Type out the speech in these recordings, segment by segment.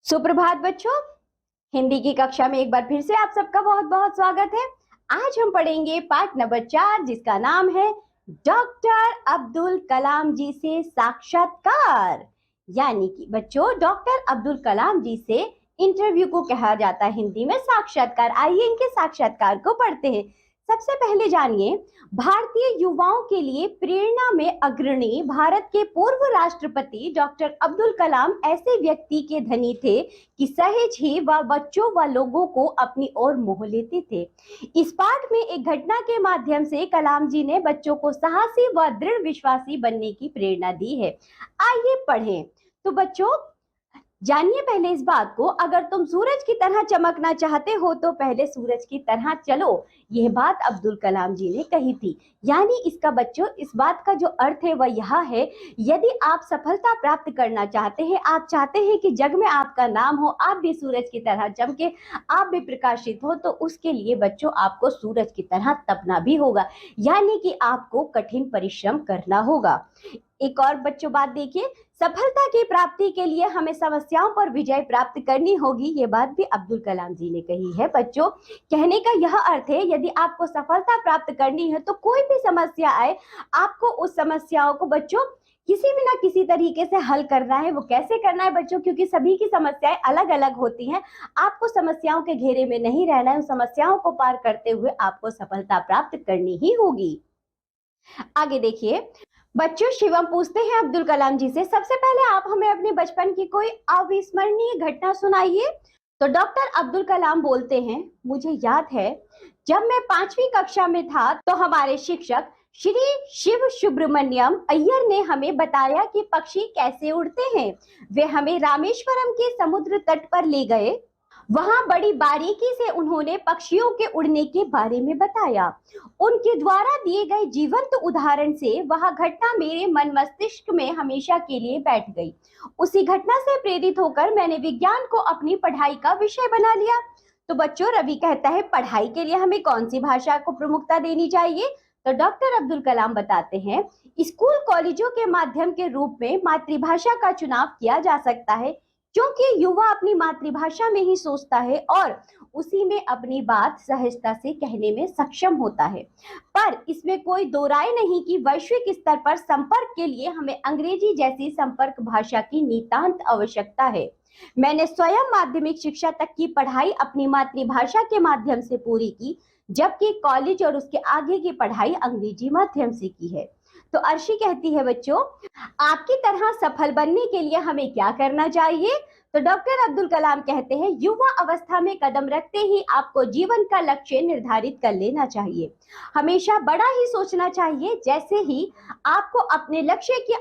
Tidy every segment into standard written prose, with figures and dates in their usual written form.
सुप्रभात बच्चों। हिंदी की कक्षा में एक बार फिर से आप सबका बहुत बहुत स्वागत है। आज हम पढ़ेंगे पाठ नंबर 4 जिसका नाम है डॉक्टर अब्दुल कलाम जी से साक्षात्कार। यानी कि बच्चों डॉक्टर अब्दुल कलाम जी से इंटरव्यू को कहा जाता है हिंदी में साक्षात्कार। आइए इनके साक्षात्कार को पढ़ते हैं। सबसे पहले जानिए, भारतीय युवाओं के लिए प्रेरणा में अग्रणी भारत के पूर्व राष्ट्रपति डॉक्टर अब्दुल कलाम ऐसे व्यक्ति के धनी थे कि सहज ही वह बच्चों व लोगों को अपनी ओर मोह लेते थे। इस पाठ में एक घटना के माध्यम से कलाम जी ने बच्चों को साहसी व दृढ़ विश्वासी बनने की प्रेरणा दी है। आइए पढ़ें। तो बच्चों जानिए पहले इस बात को, अगर तुम सूरज की तरह चमकना चाहते हो तो पहले सूरज की तरह चलो। यह बात अब्दुल कलाम जी ने कही थी। यानी इसका बच्चों इस बात का जो अर्थ है वह यह है, यदि आप सफलता प्राप्त करना चाहते हैं, आप चाहते हैं कि जग में आपका नाम हो, आप भी सूरज की तरह चमके, आप भी प्रकाशित हो, तो उसके लिए बच्चों आपको सूरज की तरह तपना भी होगा। यानी कि आपको कठिन परिश्रम करना होगा। एक और बच्चों बात देखिए, सफलता की प्राप्ति के लिए हमें समस्याओं पर विजय प्राप्त करनी होगी। ये बात भी अब्दुल कलाम जी ने कही है। बच्चों कहने का यह अर्थ है, यदि आपको सफलता प्राप्त करनी है तो कोई भी समस्या आए, आपको उस समस्याओं को बच्चों किसी भी ना किसी तरीके से हल करना है। वो कैसे करना है बच्चों, क्योंकि सभी की समस्याएं अलग अलग होती हैं। आपको समस्याओं के घेरे में नहीं रहना है, उन समस्याओं को पार करते हुए आपको सफलता प्राप्त करनी ही होगी। आगे देखिए बच्चों, शिवम पूछते हैं अब्दुल कलाम जी से, सबसे पहले आप हमें अपने बचपन की कोई अविस्मरणीय घटना सुनाइए। तो डॉक्टर अब्दुल कलाम बोलते हैं, मुझे याद है जब मैं 5वीं कक्षा में था तो हमारे शिक्षक श्री शिव सुब्रमण्यम अय्यर ने हमें बताया कि पक्षी कैसे उड़ते हैं। वे हमें रामेश्वरम के समुद्र तट पर ले गए। वहां बड़ी बारीकी से उन्होंने पक्षियों के उड़ने के बारे में बताया। उनके द्वारा दिए गए जीवंत उदाहरण से वह घटना मेरे मन मस्तिष्क में हमेशा के लिए बैठ गई। उसी घटना से प्रेरित होकर मैंने विज्ञान को अपनी पढ़ाई का विषय बना लिया। तो बच्चों रवि कहता है, पढ़ाई के लिए हमें कौन सी भाषा को प्रमुखता देनी चाहिए? तो डॉक्टर अब्दुल कलाम बताते हैं, स्कूल कॉलेजों के माध्यम के रूप में मातृभाषा का चुनाव किया जा सकता है, क्योंकि युवा अपनी मातृभाषा में ही सोचता है और उसी में अपनी बात सहजता से कहने में सक्षम होता है। पर इसमें कोई दो राय नहीं कि वैश्विक स्तर पर संपर्क के लिए हमें अंग्रेजी जैसी संपर्क भाषा की नितांत आवश्यकता है। मैंने स्वयं माध्यमिक शिक्षा तक की पढ़ाई अपनी मातृभाषा के माध्यम से पूरी की, जबकि कॉलेज और उसके आगे की पढ़ाई अंग्रेजी माध्यम से की है। तो अर्शी कहती है, बच्चों आपकी तरह सफल बनने के लिए हमें क्या करना चाहिए? तो डॉक्टर अब्दुल कलाम कहते हैं, युवा अवस्था में कदम रखते ही आपको जीवन का लक्ष्य निर्धारित कर लेना चाहिए। हमेशा बड़ा ही सोचना चाहिए। जैसे ही आपको अपने लक्ष्य की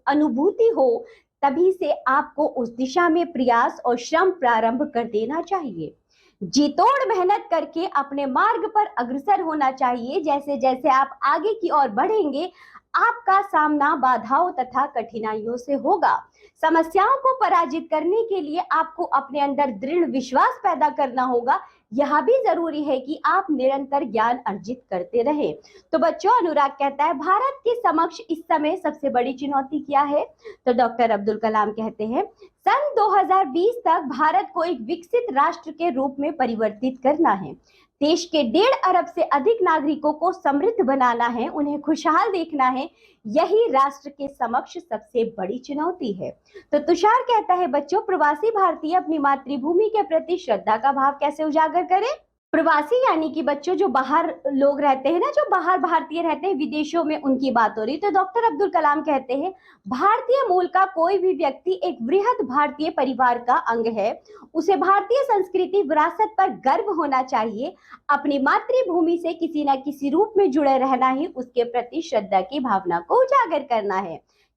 अनुभूति हो तभी से आपको उस दिशा में प्रयास और श्रम प्रारंभ कर देना चाहिए। जी तोड़ मेहनत करके अपने मार्ग पर अग्रसर होना चाहिए। जैसे जैसे आप आगे की ओर बढ़ेंगे, आपका सामना बाधाओं तथा कठिनाइयों से होगा। समस्याओं को पराजित करने के लिए आपको अपने अंदर दृढ़ विश्वास पैदा करना होगा। यह भी जरूरी है कि आप निरंतर ज्ञान अर्जित करते रहें। तो बच्चों अनुराग कहता है, भारत के समक्ष इस समय सबसे बड़ी चुनौती क्या है? तो डॉक्टर अब्दुल कलाम कहते हैं, सन 2020 तक भारत को एक विकसित राष्ट्र के रूप में परिवर्तित करना है। देश के 1.5 अरब से अधिक नागरिकों को समृद्ध बनाना है, उन्हें खुशहाल देखना है। यही राष्ट्र के समक्ष सबसे बड़ी चुनौती है। तो तुषार कहता है, बच्चों प्रवासी भारतीय अपनी मातृभूमि के प्रति श्रद्धा का भाव कैसे उजागर करें? प्रवासी यानी कि बच्चों जो बाहर लोग रहते हैं ना, जो बाहर भारतीय रहते हैं विदेशों में, उनकी बात हो रही। तो डॉक्टर अब्दुल कलाम कहते हैं, भारतीय मूल का कोई भी व्यक्ति एक वृहद भारतीय परिवार का अंग है। उसे भारतीय संस्कृति विरासत पर गर्व होना चाहिए। अपनी मातृभूमि से किसी न किसी रूप में जुड़े रहना ही उसके प्रति श्रद्धा की भावना को उजागर करना है।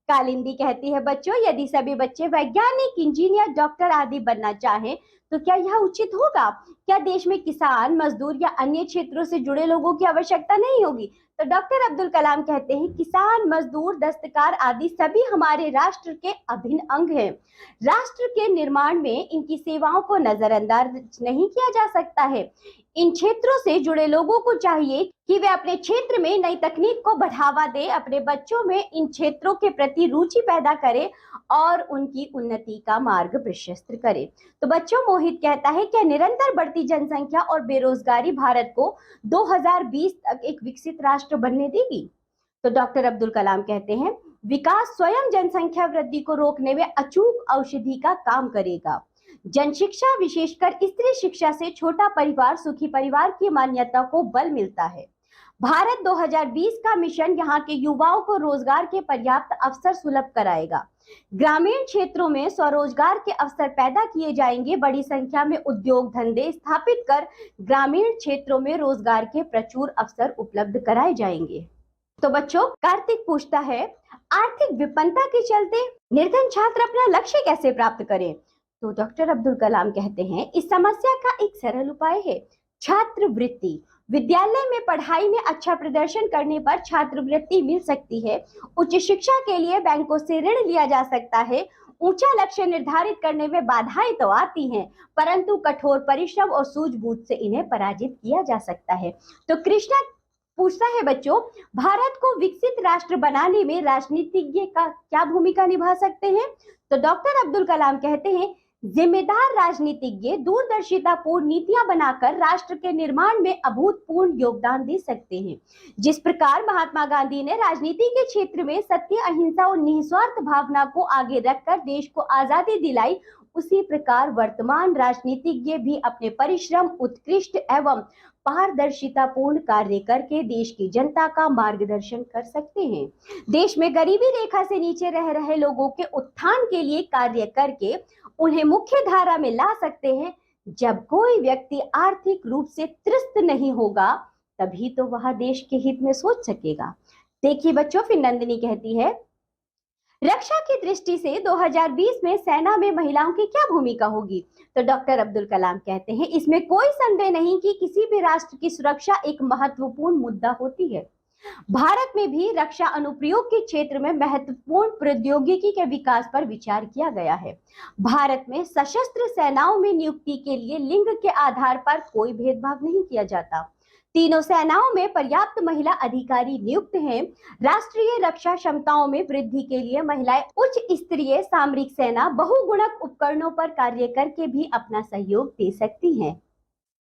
कालिंदी कहती है, बच्चों यदि सभी बच्चे वैज्ञानिक, इंजीनियर, डॉक्टर आदि बनना चाहें तो क्या यह उचित होगा? क्या देश में किसान, मजदूर या अन्य क्षेत्रों से जुड़े लोगों की आवश्यकता नहीं होगी? तो डॉक्टर अब्दुल कलाम कहते हैं किसान, मजदूर, दस्तकार आदि सभी हमारे राष्ट्र के अभिन्न अंग हैं। राष्ट्र के निर्माण में इनकी सेवाओं को नजरअंदाज नहीं किया जा सकता है। इन क्षेत्रों से जुड़े लोगों को चाहिए कि वे अपने क्षेत्र में नई तकनीक को बढ़ावा दें, अपने बच्चों में इन क्षेत्रों के प्रति रुचि पैदा करें और उनकी उन्नति का मार्ग प्रशस्त करें। तो बच्चों, मोहित कहता है क्या निरंतर बढ़ती जनसंख्या और बेरोजगारी भारत को 2020 तक एक विकसित राष्ट्र बनने देगी? तो डॉक्टर अब्दुल कलाम कहते हैं विकास स्वयं जनसंख्या वृद्धि को रोकने में अचूक औषधि का काम करेगा। जन शिक्षा, विशेषकर स्त्री शिक्षा से छोटा परिवार, सुखी परिवार की मान्यता को बल मिलता है। भारत 2020 का मिशन यहाँ के युवाओं को रोजगार के पर्याप्त अवसर सुलभ कराएगा। ग्रामीण क्षेत्रों में स्वरोजगार के अवसर पैदा किए जाएंगे। बड़ी संख्या में उद्योग धंधे स्थापित कर ग्रामीण क्षेत्रों में रोजगार के प्रचुर अवसर उपलब्ध कराए जाएंगे। तो बच्चों, कार्तिक पूछता है आर्थिक विपन्नता के चलते निर्धन छात्र अपना लक्ष्य कैसे प्राप्त करें? तो डॉक्टर अब्दुल कलाम कहते हैं इस समस्या का एक सरल उपाय है छात्रवृत्ति। विद्यालय में पढ़ाई में अच्छा प्रदर्शन करने पर छात्रवृत्ति मिल सकती है। उच्च शिक्षा के लिए बैंकों से ऋण लिया जा सकता है। ऊंचा लक्ष्य निर्धारित करने में बाधाएं तो आती हैं, परंतु कठोर परिश्रम और सूझबूझ से इन्हें पराजित किया जा सकता है। तो कृष्णा पूछता है बच्चों, भारत को विकसित राष्ट्र बनाने में राजनीतिज्ञ का क्या भूमिका निभा सकते हैं? तो डॉक्टर अब्दुल कलाम कहते हैं जिम्मेदार राजनीतिज्ञ दूरदर्शितापूर्ण नीतियां बनाकर राष्ट्र के निर्माण में अभूतपूर्व योगदान दे सकते हैं। जिस प्रकार महात्मा गांधी ने राजनीति के क्षेत्र में सत्य, अहिंसा और निस्वार्थ भावना को आगे रखकर देश को आजादी दिलाई, उसी प्रकार वर्तमान राजनीतिज्ञ भी अपने परिश्रम, उत्कृष्ट एवं पारदर्शितापूर्ण कार्य करके देश की जनता का मार्गदर्शन कर सकते हैं। देश में गरीबी रेखा से नीचे रह रहे लोगों के उत्थान के लिए कार्य करके उन्हें मुख्य धारा में ला सकते हैं। जब कोई व्यक्ति आर्थिक रूप से त्रस्त नहीं होगा, तभी तो वह देश के हित में सोच सकेगा। देखिए बच्चों, फिर नंदिनी कहती है रक्षा की दृष्टि से 2020 में सेना में महिलाओं की क्या भूमिका होगी? तो डॉक्टर अब्दुल कलाम कहते हैं इसमें कोई संदेह नहीं कि किसी भी राष्ट्र की सुरक्षा एक महत्वपूर्ण मुद्दा होती है। भारत में भी रक्षा अनुप्रयोग के क्षेत्र में महत्वपूर्ण प्रौद्योगिकी के विकास पर विचार किया गया है। भारत में सशस्त्र सेनाओं में नियुक्ति के लिए लिंग के आधार पर कोई भेदभाव नहीं किया जाता। तीनों सेनाओं में पर्याप्त महिला अधिकारी नियुक्त हैं। राष्ट्रीय रक्षा क्षमताओं में वृद्धि के लिए महिलाएं उच्च स्तरीय सामरिक सेना बहुगुणक उपकरणों पर कार्य करके भी अपना सहयोग दे सकती हैं।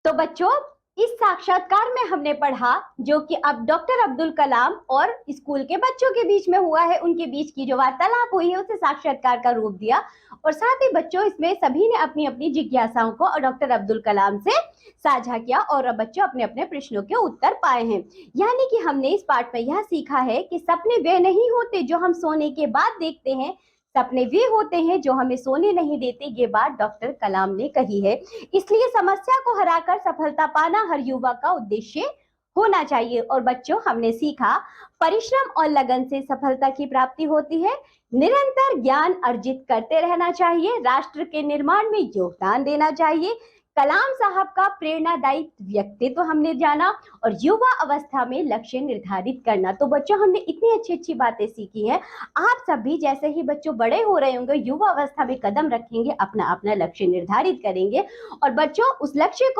तो बच्चों, इस साक्षात्कार में हमने पढ़ा जो कि अब डॉक्टर अब्दुल कलाम और स्कूल के बच्चों के बीच में हुआ है, उनके बीच की जो वार्तालाप हुई है उसे साक्षात्कार का रूप दिया। और साथ ही बच्चों, इसमें सभी ने अपनी अपनी जिज्ञासाओं को और डॉक्टर अब्दुल कलाम से साझा किया और बच्चों अपने अपने प्रश्नों के उत्तर पाए हैं। यानी कि हमने इस पाठ में यह सीखा है कि सपने वे नहीं होते जो हम सोने के बाद देखते हैं, सपने वे होते हैं जो हमें सोने नहीं देते। ये बात डॉक्टर कलाम ने कही है। इसलिए समस्या को हराकर सफलता पाना हर युवा का उद्देश्य होना चाहिए। और बच्चों, हमने सीखा परिश्रम और लगन से सफलता की प्राप्ति होती है। निरंतर ज्ञान अर्जित करते रहना चाहिए। राष्ट्र के निर्माण में योगदान देना चाहिए। कलाम साहब का प्रेरणादायी व्यक्तित्व हमने जाना और युवा अवस्था में लक्ष्य निर्धारित करना। तो बच्चों, हमने इतनी अच्छी अच्छी बातें सीखी हैं। आप सब भी जैसे ही बच्चों बड़े हो रहे होंगे, युवा अवस्था में कदम रखेंगे, अपना अपना लक्ष्य निर्धारित करेंगे। और बच्चों, उस लक्ष्य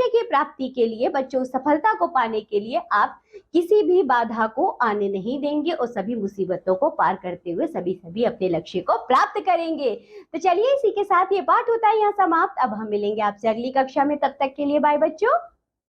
की प्राप्ति के लिए, बच्चों सफलता को पाने के लिए आप किसी भी बाधा को आने नहीं देंगे और सभी मुसीबतों को पार करते हुए सभी अपने लक्ष्य को प्राप्त करेंगे। तो चलिए, इसी के साथ ये पाठ होता है यहाँ समाप्त। अब हम मिलेंगे आपसे अगली कक्षा में, तब तक के लिए बाय बच्चों।